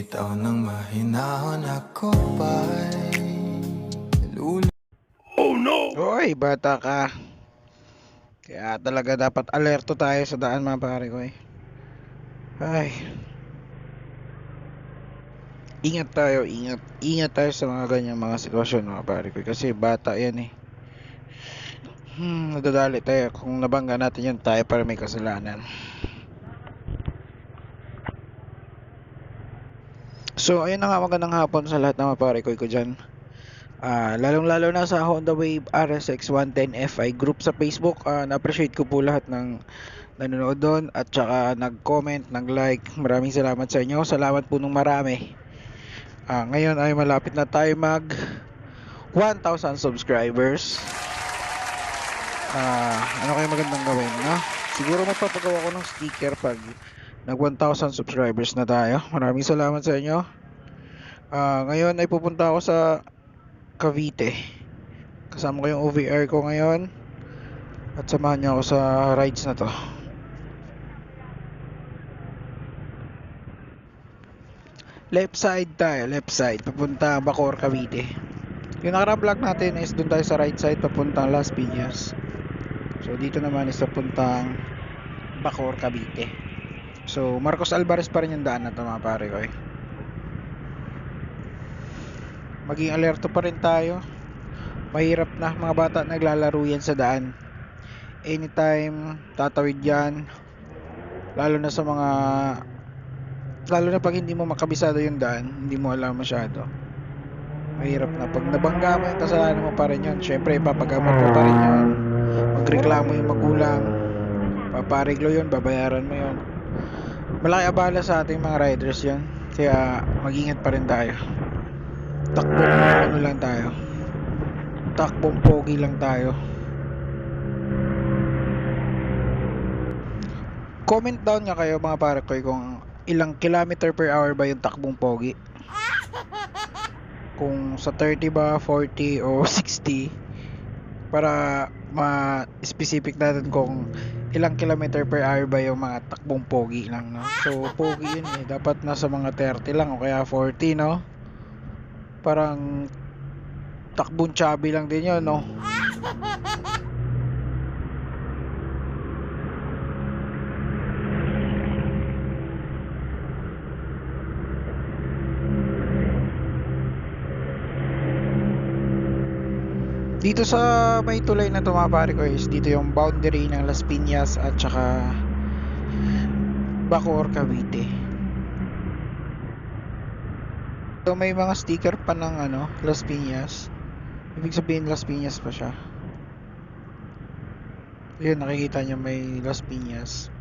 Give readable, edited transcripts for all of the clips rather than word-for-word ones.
bitaw ng mahinahon ako ba'y Hoy, bata ka. Kaya talaga dapat alerto tayo sa daan, mga pare ko eh. Ay, ingat tayo, ingat. Ingat tayo sa mga ganyang mga sitwasyon, mga pare ko. Kasi bata yan eh. Nadadali tayo. Kung nabangga natin yan, tayo para may kasalanan. So, ayun na nga, magandang hapon sa lahat ng mga pare ko dyan. Lalong-lalo na sa Honda Wave RSX 110 Fi group sa Facebook. Na-appreciate ko po lahat ng nanonood doon at saka nag-comment, nag-like. Maraming salamat sa inyo. Salamat po nung marami. Ngayon ay malapit na tayo mag 1,000 subscribers. Ano kayo magandang gawin, no? Siguro magpapagawa ko ng sticker pag nag 1,000 subscribers na tayo. Maraming salamat sa inyo. Ngayon ay pupunta ako sa Cavite. Kasama ko yung OVR ko ngayon. At samahan niyo ako sa rides na to. Left side tayo, left side. Papunta Bacoor, Cavite. Yung nakarang vlog natin is doon tayo sa right side papuntang Las Piñas. So dito naman is papuntang Bacoor, Cavite. So Marcos Alvarez pa rin yung daan na to, mga pare ko eh. Maging alerto pa rin tayo. Mahirap na, mga bata naglalaro yan sa daan. Anytime tatawid yan. Lalo na pag hindi mo makabisado yung daan, hindi mo alam masyado. Mahirap na. Pag nabangga mo yung kasalanan mo pa rin yun. Syempre ipapagamot mo pa rin yun. Magreklamo yung magulang, papariglo yun, babayaran mo yun. Malaki abala sa ating mga riders yun. Kaya mag-ingat pa rin tayo. Takbong pogi lang tayo. Comment down nga kayo, mga pare ko, kung ilang kilometer per hour ba yung takbong pogi. Kung sa 30 ba, 40 o 60, para ma-specific natin kung ilang kilometer per hour ba yung mga takbong pogi lang, no? So pogi yun eh, dapat nasa mga 30 lang o kaya 40, no? Parang takbong chubby lang din yun, no? Dito sa may tulay na to, mga pare ko, is dito yung boundary ng Las Piñas at saka Bacoor, Cavite. So may mga sticker pa ng Las Piñas. Ibig sabihin Las Piñas pa siya. Yun, nakikita nyo may Las Piñas.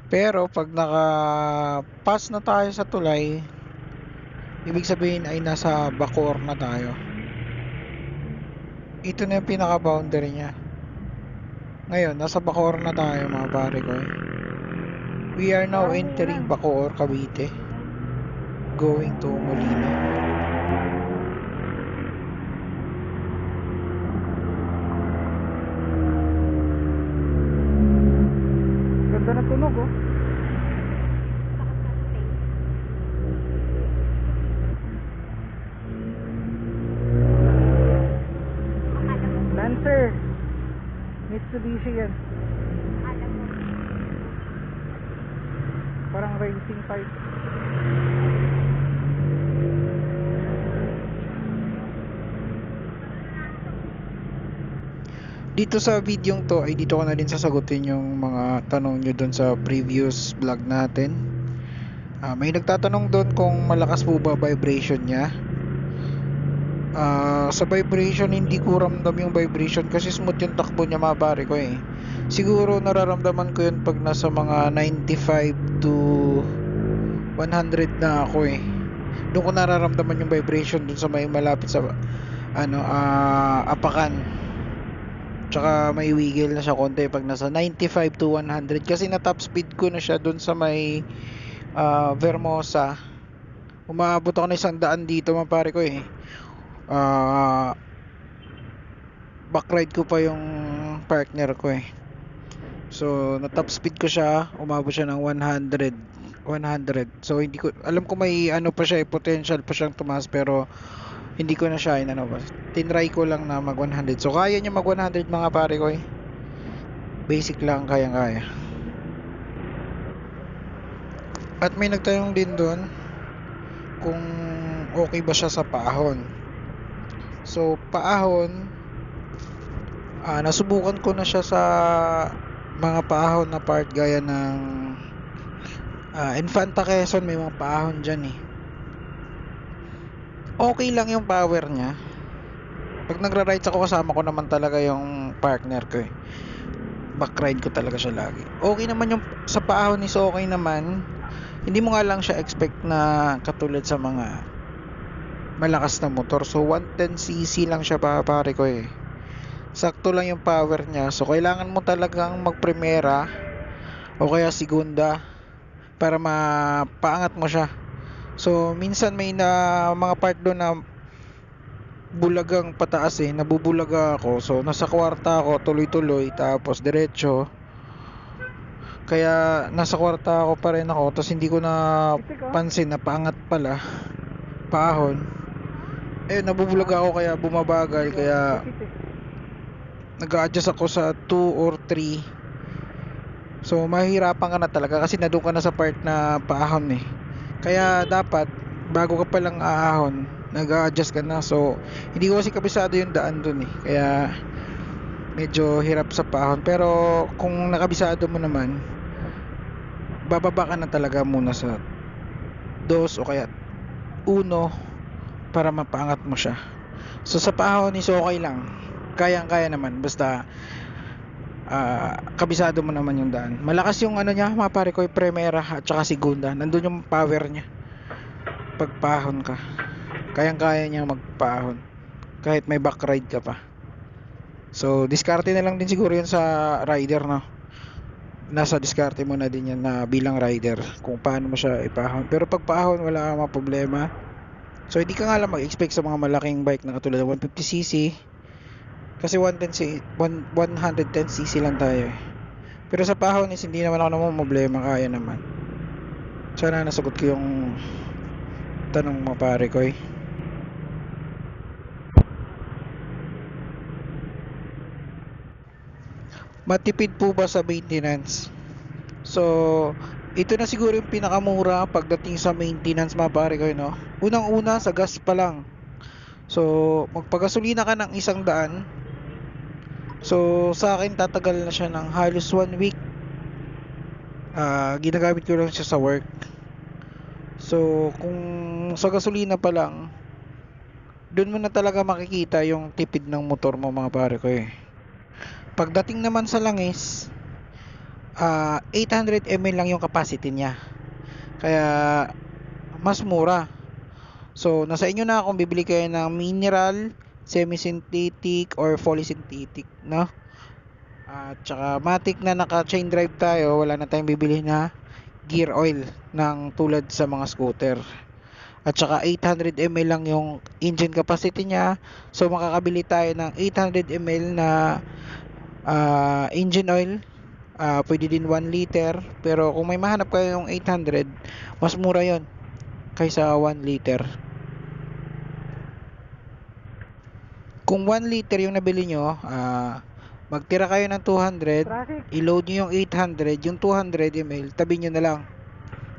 Pero pag naka-pass na tayo sa tulay, ibig sabihin ay nasa Bacoor na tayo. Ito na yung pinaka-boundary niya. Ngayon, nasa Bacoor na tayo, mga pare ko. We are now entering Bacoor, Cavite. Going to Molino. Ganda na tunog, oh. Lancer. Mitsubishi yan. Parang racing type. Dito sa video to ay dito ko na din sasagutin yung mga tanong nyo doon sa previous vlog natin. May nagtatanong doon kung malakas po ba vibration nya. Sa vibration, hindi ko ramdam yung vibration kasi smooth yung takbo niya, mga pare ko eh. Siguro nararamdaman ko yun pag nasa mga 95 to 100 na ako eh. Doon ko nararamdaman yung vibration doon sa may malapit sa apakan. Tsaka may wiggle na siya konti pag nasa 95 to 100 kasi na top speed ko na siya doon sa may Vermosa. Umabot ako na 100 dito, mga pare ko eh. Backride ko pa yung partner ko eh. So na top speed ko siya, umabot siya ng 100 100. So hindi ko alam ko may ano pa siya, potential pa siyang tumaas pero hindi ko na siya inano ba. Tinry ko lang na mag 100. So kaya niya mag 100 mga pare ko eh. Basic lang kaya. At may nagtanong din doon kung okay ba siya sa paahon. So paahon, nasubukan ko na siya sa mga paahon na part gaya ng Infanta Quezon, may mga paahon dyan eh. Okay lang yung power niya. Pag nagra-rides ako, kasama ko naman talaga yung partner ko eh. Backride ko talaga siya lagi. Okay naman yung sa paahon is okay naman. Hindi mo nga lang siya expect na katulad sa mga malakas na motor. So 110cc lang siya pare ko eh. Sakto lang yung power niya. So kailangan mo talagang magprimera o kaya segunda para mapaangat mo siya. So minsan may na mga part doon na bulagang pataas eh, nabubulaga ako. So nasa kwarta ako tuloy-tuloy tapos diretso. Kaya nasa kwarta ako pa rin ako tapos hindi ko na pansin na paangat pala paahon. Nabubulaga ako kaya bumabagal kaya nag-a-adjust ako sa 2 or 3. So mahihirapan ka na talaga kasi nandoon ka na sa part na paahon eh. Kaya dapat bago ka palang aahon, nag-a-adjust ka na. So hindi ko kasi kabisado yung daan dun eh. Kaya medyo hirap sa paahon. Pero kung nakabisado mo naman, bababa ka na talaga muna sa 2 o kaya 1 para mapaangat mo siya. So sa paahon is okay lang. Kayang-kaya naman basta kabisado mo naman yung daan. Malakas yung ano niya, mga pare ko, yung primera at saka segunda. Nandun yung power niya. Pagpahon ka, kayang-kaya niya magpahon kahit may back ride ka pa. So diskarte na lang din siguro yun sa rider, no? Nasa diskarte mo na din yan na bilang rider kung paano mo siya ipahon. Pero pag pahon wala kang mga problema. So hindi ka nga lang mag-expect sa mga malaking bike na katulad ng 150cc kasi 110cc lang tayo eh. Pero sa pahon is hindi naman ako namang problema, kaya naman. Sana nasagot ko yung tanong mo pare ko eh. Matipid po ba sa maintenance? So, ito na siguro yung pinakamura pagdating sa maintenance mga pare ko, no? Unang-una sa gas pa lang. So, magpagasolina ka ng 100. So, sa akin tatagal na siya ng halos 1 week. Ginagamit ko lang siya sa work. So, kung sa gasolina pa lang, doon mo na talaga makikita yung tipid ng motor mo mga pare ko eh. Pagdating naman sa langis, 800 ml lang yung capacity niya. Kaya mas mura. So nasa inyo na kung bibili kayo ng mineral, semi-synthetic or fully synthetic, no? At saka matic na naka chain drive tayo, wala na tayong bibili na gear oil ng tulad sa mga scooter. At saka 800 ml lang yung engine capacity niya. So makakabili tayo ng 800 ml na engine oil. Pwede din 1 liter. Pero kung may mahanap kayo yung 800, mas mura yon kaysa 1 liter. Kung 1 liter yung nabili nyo, magtira kayo ng 200, i-load nyo yung 800, yung 200 ml, tabi nyo na lang.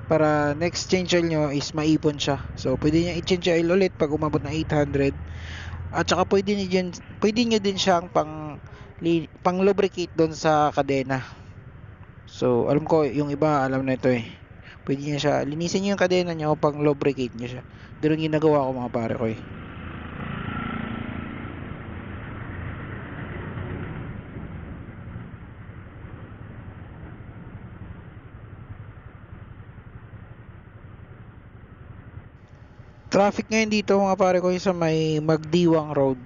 Para next change oil nyo is maipon siya. So, pwede nyo i-change oil ulit pag umabot na 800. At saka pwede nyo din siyang pang lubricate doon sa kadena. So, alam ko yung iba alam na ito eh. Pwede nyo siya, linisin nyo yung kadena nyo, pang lubricate nyo siya. Doon yung ginagawa ko mga pare ko eh. Traffic ngayon dito mga pare ko sa may Magdiwang Road.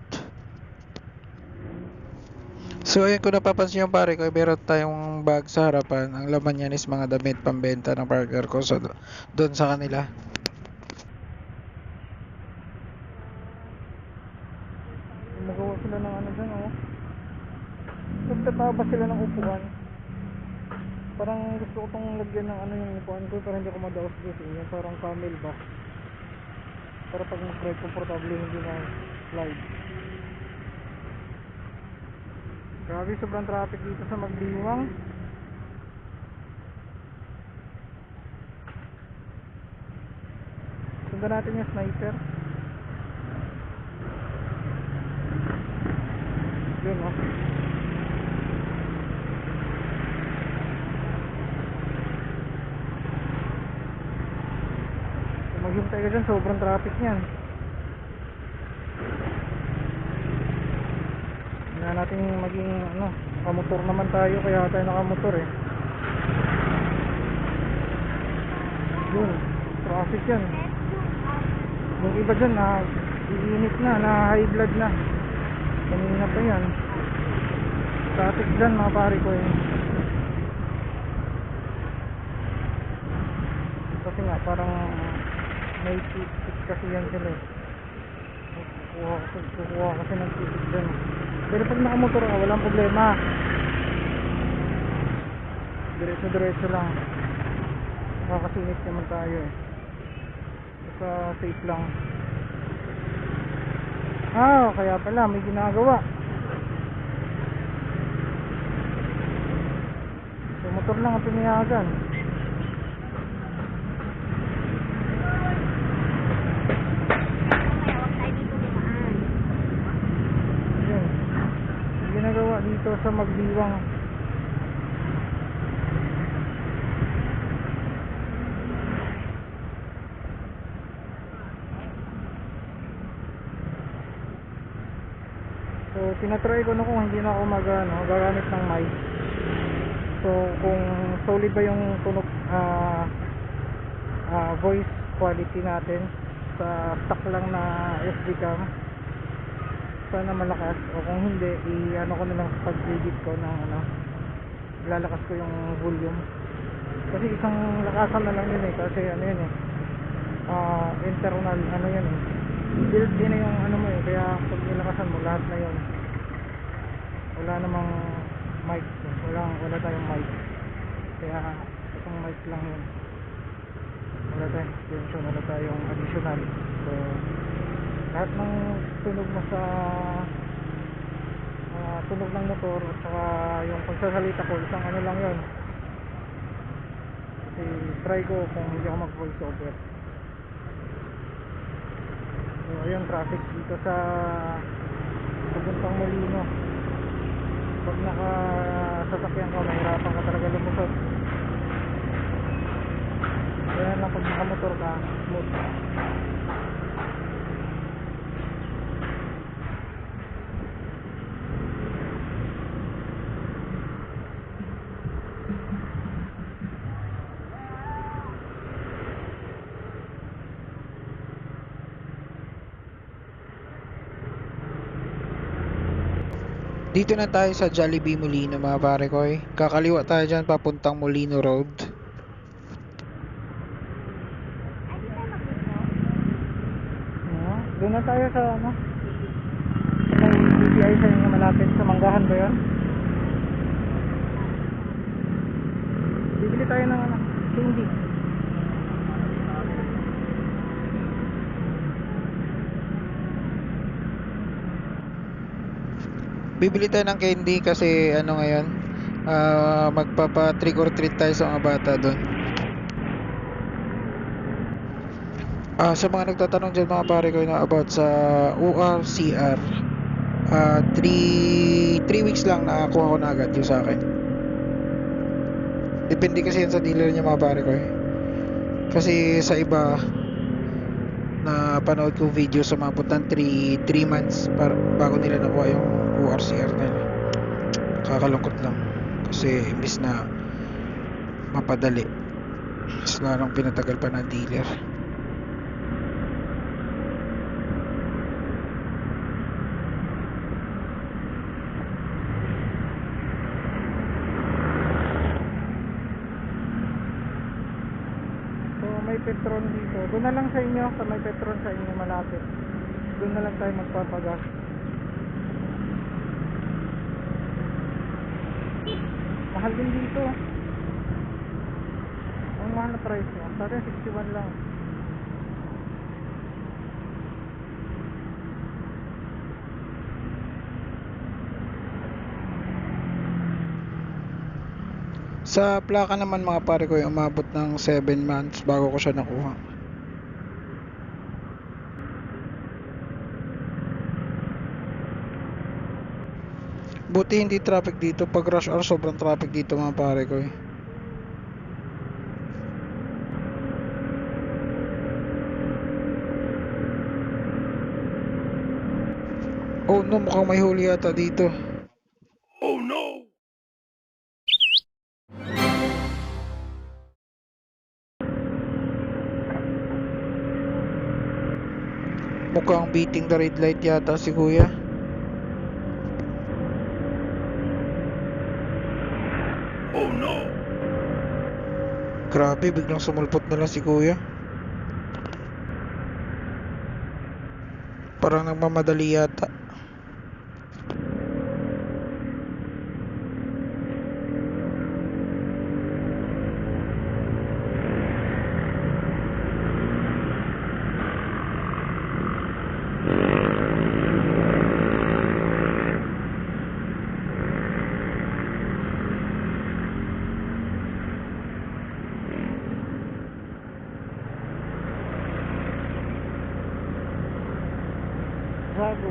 So ayun, kung napapansin yung pare ko, meron tayong bag sa harapan. Ang laman niyan is mga damit pambenta ng partner ko. So doon sa kanila. Nagawa sila ng ano dyan, oh. Nagtataba sila ng upuan. Parang gusto ko tong lagyan ng ano yung upuan ko para hindi ko madaos dito. Yung parang camel ba? Para pag mag-ride komportable hindi na slide. Grabe, sobrang traffic dito sa Magdiwang. Sundan natin yung sniper. Yun oh. Maghintay ka dyan, sobrang traffic niyan. Hindi na natin maging ano, nakamotor naman tayo, kaya tayo nakamotor eh. Yun, traffic yan. Yung iba dyan na iinit na, na high blood na. Kanina pa yan. Traffic dyan mga pare ko eh. Kasi nga parang may ticket kasi yan sila eh. Kukuha kasi ng ticket dyan. Pero pag nakamotor ka, walang problema. Diretso lang. Makakasinit naman tayo eh. Basta safe lang. Kaya pala may ginagawa. So motor lang ang pinayagan. Yun. May ginagawa dito sa Magdiwang. So tinatry ko na kung hindi na ako gagamit ng mic. So kung solid ba yung tunog voice quality natin sa stock lang na SD cam, sana malakas. O kung hindi, i-ano ko na lang sa pag-edit ko ng lalakas ko yung volume. Kasi isang lakasan na lang yun eh, kasi ano yun eh, internal ano yun eh, built in na yung ano mo eh, kaya pag nilakasan mo lahat na yun. Wala namang mic, wala tayong mic, kaya itong mic lang yun. Wala tayong extension, wala tayong additional. So lahat ng tunog mo sa tunog ng motor at saka yung pagsasalita ko, isang ano lang yun. Kasi try ko kung hindi ako mag voice over. So ayun, traffic dito sa papuntang Molino. Pag nakasasakyan ka, mahirapan ka talaga lumusot. Kaya lang pag nakamotor ka, smooth. Dito na tayo sa Jollibee Molino mga pare ko eh. Kakaliwa tayo dyan papuntang Molino Road. Doon na tayo sa ano, may BPI sa inyo malapit sa Manggahan ba yun? Bibili tayo ng ano, candy. Bibili tayo ng candy kasi ano ngayon, magpapa trick or treat tayo sa mga bata doon. Sa mga nagtatanong dyan mga pare ko na about sa URCR, 3 weeks lang nakakuha ko na agad yung sa akin. Depende kasi yan sa dealer niya mga pare ko eh. Kasi sa iba na panood ko video sa mga puntang 3 months bago nila nakuha yung URCR nila. Kakalungkot lang kasi imbis na mapadali, mas lalong pinatagal pa ng dealer. May Petron dito. Doon na lang sa inyo, sa may Petron sa inyo malapit. Doon na lang tayo magpapagas. Mahal din dito. mahal na price niya. Sa atin 61 lang. Sa plaka naman mga pare ko, yung umabot ng 7 months bago ko siya nakuha. Buti hindi traffic dito. Pag rush hour sobrang traffic dito mga pare ko eh. Oh no, mukhang may huli yata dito. Oh no! Mukhang beating the red light yata si kuya. Oh no! Grabe, biglang sumulpot na lang si kuya. Parang nagmamadali yata. Gago.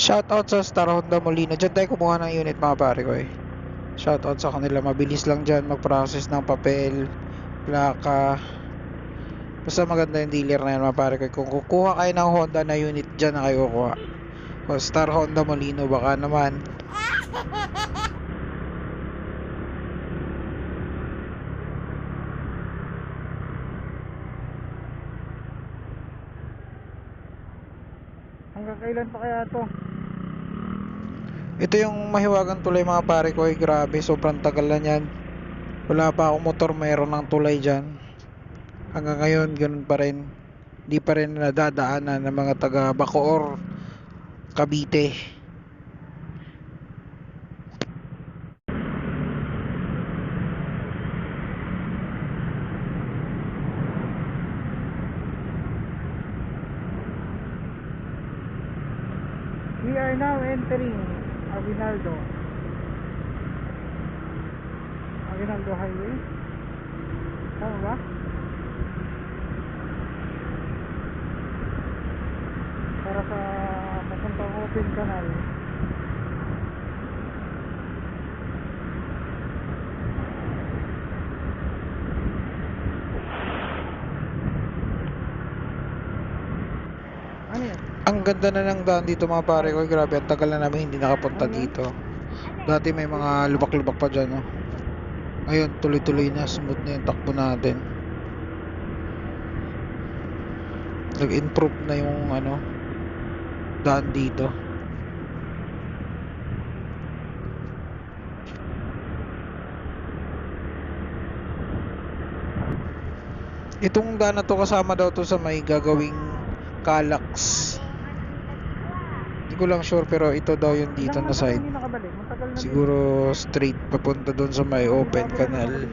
Shoutout sa Star Honda Molino. Diyan tayo kumuha ng unit mga pare ko eh. Shoutout sa kanila. Mabilis lang dyan mag-process ng papel, plaka. Basta maganda yung dealer na yan mga pare ko. Kung kukuha kayo ng Honda na unit, dyan na kayo kukuha. O Star Honda Molino, baka naman. Hanggang kailan pa kaya to? Ito yung mahiwagang tulay mga pare ko, grabe, sobrang tagal na yan. Wala pa akong motor, mayroon ng tulay dyan. Hanggang ngayon, ganun pa rin. Hindi pa rin nadadaanan ng mga taga Bacoor, Cavite. We are now entering Aguinaldo Highway. Tama ba? Para sa papuntang Open Canal. Ano yan? Ang ganda na ng daan dito mga pare ko. Grabe, ang tagal na namin hindi nakapunta dito. Dati may mga lubak-lubak pa dyan, no? Ngayon, tuloy-tuloy na. Smooth na yung takbo natin. Nag-improve na yung daan dito. Itong daan na to kasama daw to sa may gagawing Calax. Hindi ko lang sure pero ito daw yung dito na side. Siguro straight papunta doon sa may Open Canal.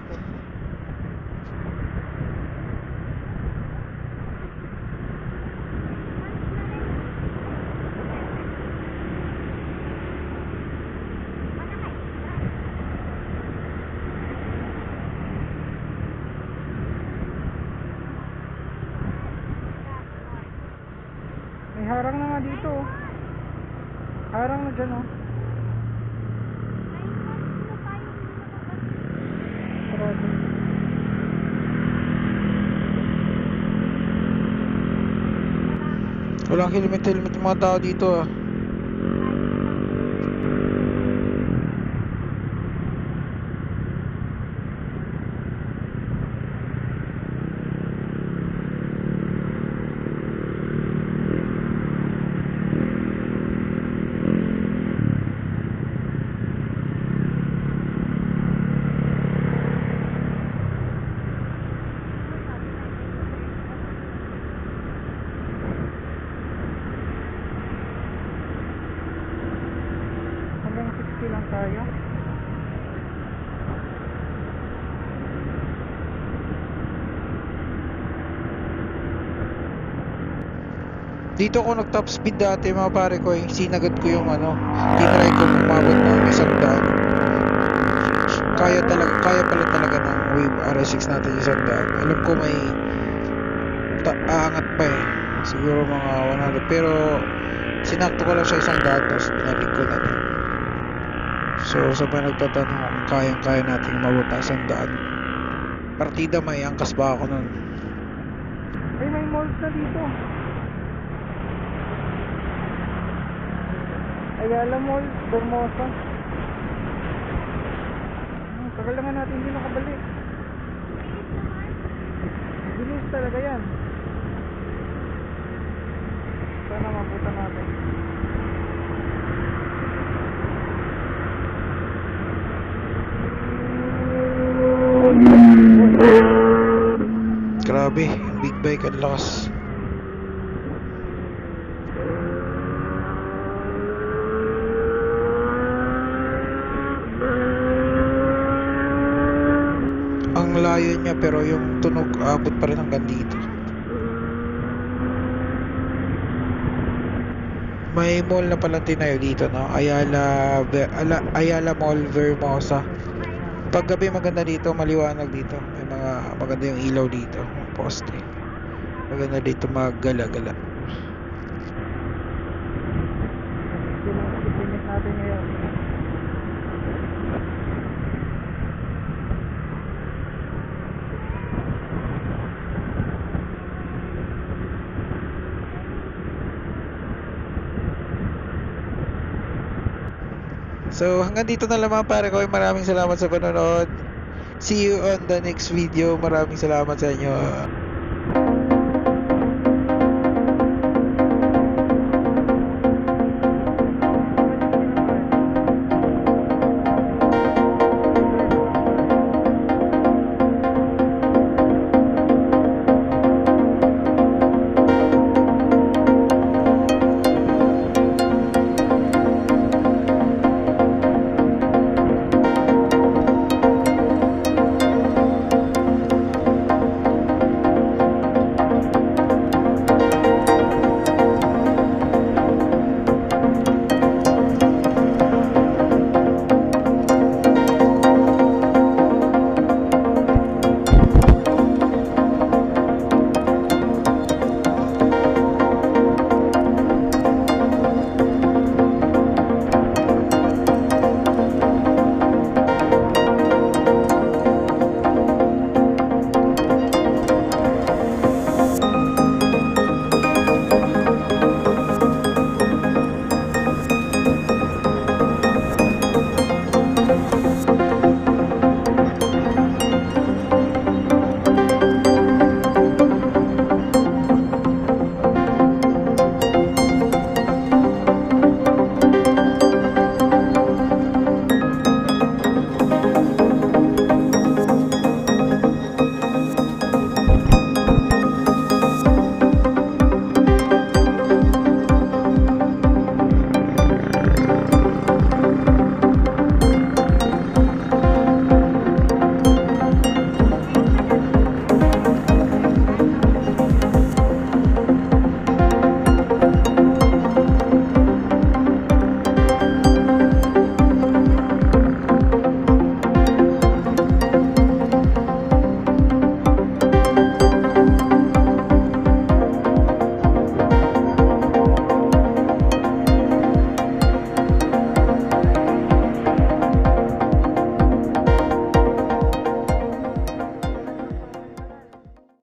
May harang na nga dito. Oh. Harang na dyan, oh. Sarado. Walang helmet yung mga tao dito, ah. Hanggang 60 lang tayo. Dito ako nag top speed dati mga pare ko, sinagad ko yung ano, tinry ko umabot ng 100. Kaya pala talaga ng Wave RS6 natin 100. Alam ko may aangat pa eh, siguro mga 100, pero sinakto ko lang siya 100 tapos binalik ko na din. So sa mga nagtatanong kung kayang-kaya natin umabot ng 100, partida may angkas ba ako nun. Ay, may malls na dito. Ayala Mall, Formosa. Tagal naman natin hindi nakabalik. Bilis talaga yan. Sana mabuta natin. Grabe, yung big bike ang lakas. Ang layo niya pero yung tunog abot pa rin hanggang dito. May mall na pala tinayo dito, no? Ayala Mall, Vermosa. Pag gabi maganda dito, maliwanag dito. May mga maganda yung ilaw dito, mga poste. Maganda dito maggala-gala. Limit natin ngayon. So hanggang dito na lang mga pare ko. Maraming salamat sa panonood. See you on the next video. Maraming salamat sa inyo.